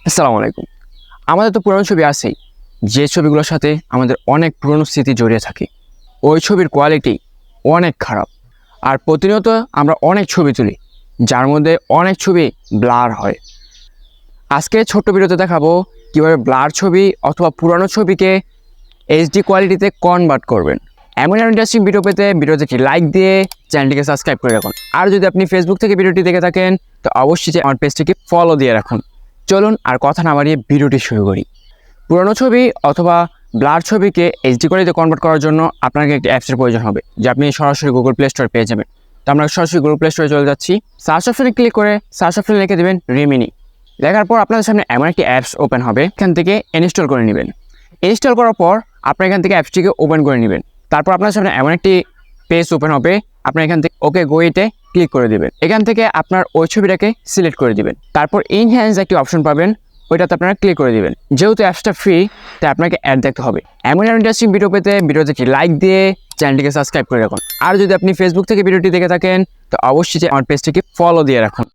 আসসালামু আলাইকুম। আমাদের তো পুরনো ছবি আছেই, যে ছবিগুলোর সাথে আমাদের অনেক পুরনো স্মৃতি জড়িয়ে থাকে। ওই ছবির কোয়ালিটি অনেক খারাপ। আর প্রতিনিয়ত আমরা অনেক ছবি তুলি, যার মধ্যে অনেক ছবি ব্লার হয়। আজকে ছোট্ট ভিডিওতে দেখাবো কীভাবে ব্লার ছবি অথবা পুরনো ছবিকে এইচডি কোয়ালিটিতে কনভার্ট করবেন। এমন ইন্টারেস্টিং ভিডিও পেতে ভিডিওতে একটি লাইক দিয়ে চ্যানেলটিকে সাবস্ক্রাইব করে রাখুন। আর যদি আপনি ফেসবুক থেকে ভিডিওটি দেখে থাকেন তো অবশ্যই আমার পেজটিকে ফলো দিয়ে রাখুন। চলুন আর কথা না বাড়িয়ে ভিডিওটি শুরু করি। পুরনো ছবি অথবা ব্লার ছবিকে এইচডি কোয়ালিটিতে কনভার্ট করার জন্য আপনাকে একটি অ্যাপসের প্রয়োজন হবে, যা আপনি সরাসরি গুগল প্লে স্টোরে পেয়ে যাবেন। তো আমরা সরাসরি গুগল প্লে স্টোরে চলে যাচ্ছি। সার্চ অপশনে ক্লিক করে সার্চ অপশনে লিখে দেবেন রিমিনি। লেখার পর আপনাদের সামনে এমন একটি অ্যাপস ওপেন হবে, এখান থেকে ইনস্টল করে নেবেন। ইনস্টল করার পর আপনার এখান থেকে অ্যাপসটিকে ওপেন করে নেবেন। তারপর আপনার সামনে এমন একটি পেজ ওপেন হবে, আপনার এখান থেকে ওকে গোইতে ক্লিক করে দেবেন। এখান থেকে আপনার ওই ছবিটাকে সিলেক্ট করে দিবেন। তারপর ইনহ্যান্স একটি অপশন পাবেন, ওইটাতে আপনারা ক্লিক করে দিবেন। যেহেতু অ্যাপসটা ফ্রি, তাই আপনাকে অ্যাড দেখতে হবে। এমন ইন্টারেস্টিং ভিডিও পেতে ভিডিওতে একটি লাইক দিয়ে চ্যানেলটিকে সাবস্ক্রাইব করে রাখুন। আর যদি আপনি ফেসবুক থেকে ভিডিওটি দেখে থাকেন তো অবশ্যই আমার পেজটিকে ফলো দিয়ে রাখুন।